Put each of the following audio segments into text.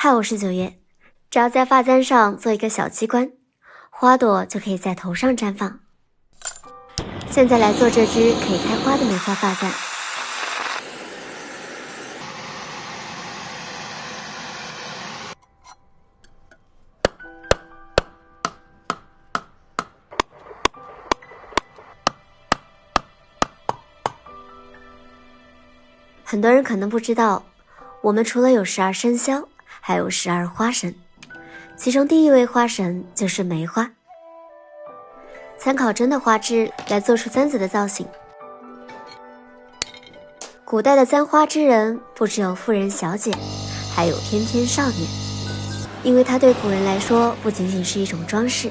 嗨，我是九月，只要在发簪上做一个小机关，花朵就可以在头上绽放。现在来做这支可以开花的梅花发簪。很多人可能不知道，我们除了有12生肖，还有12花神，其中第一位花神就是梅花。参考真的花枝来做出簪子的造型。古代的簪花之人不只有妇人小姐，还有翩翩少年，因为它对古人来说不仅仅是一种装饰。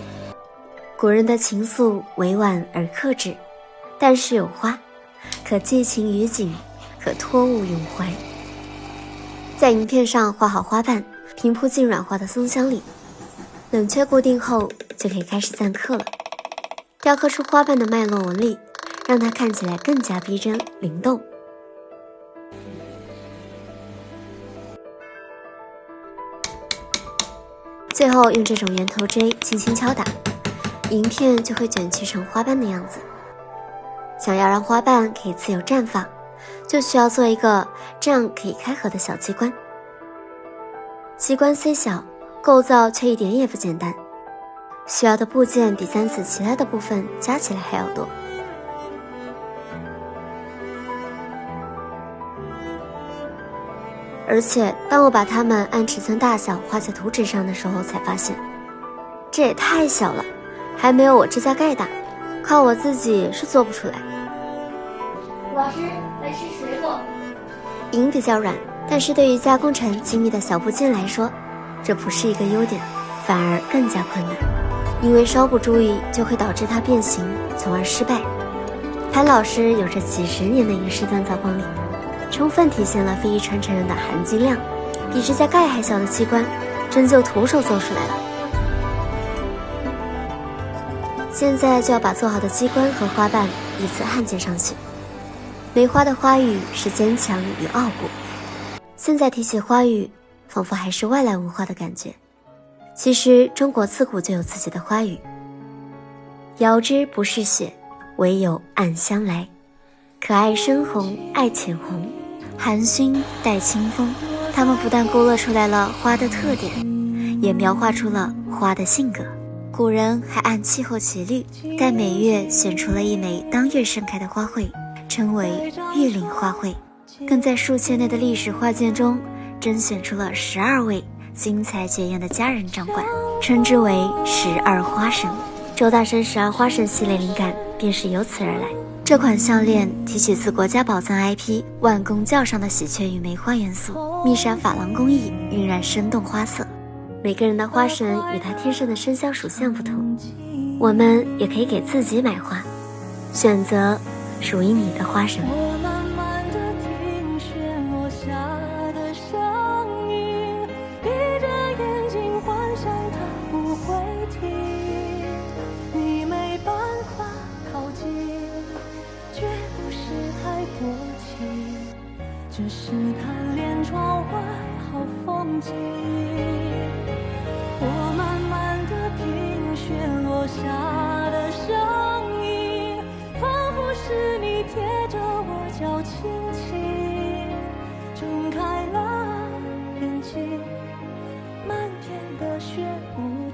古人的情愫委婉而克制，但是有花，可寄情于景，可托物咏怀。在银片上画好花瓣，平铺进软化的松香里，冷却固定后就可以开始簪刻了。雕刻出花瓣的脉络纹理，让它看起来更加逼真灵动。最后用这种圆头锥轻轻敲打，银片就会卷曲成花瓣的样子。想要让花瓣可以自由绽放，就需要做一个这样可以开合的小机关。机关虽小，构造却一点也不简单，需要的部件比簪子其他的部分加起来还要多。而且当我把它们按尺寸大小画在图纸上的时候，才发现这也太小了，还没有我指甲盖大，靠我自己是做不出来。老师，来吃水果。银比较软，但是对于加工成精密的小部件来说，这不是一个优点，反而更加困难，因为稍不注意就会导致它变形，从而失败。潘老师有着几十年的银饰锻造功力，充分体现了非遗传承人的含金量，比指甲盖还小的机关，真就徒手做出来了。现在就要把做好的机关和花瓣依次焊接上去。梅花的花语是坚强与傲骨，现在提起花语，仿佛还是外来文化的感觉。其实中国自古就有自己的花语，遥知不是雪，唯有暗香来。可爱深红爱浅红，含熏带清风。它们不但勾勒出来了花的特点，也描画出了花的性格。古人还按气候起律，在每月选出了一枚当月盛开的花卉，称为月令花卉。更在数千年的历史画卷中甄选出了12位精彩绝艳的佳人掌管，称之为12花神。周大生12花神系列灵感便是由此而来。这款项链提取自国家宝藏 IP 万工教上的喜鹊与梅花元素，密纱珐琅工艺晕染生动花色。每个人的花神与他天生的生肖属相不同，我们也可以给自己买花，选择属于你的花神。这是贪恋窗外好风景，我慢慢地品选落下的声音，仿佛是你贴着我脚轻轻睁开了眼睛，漫天的雪无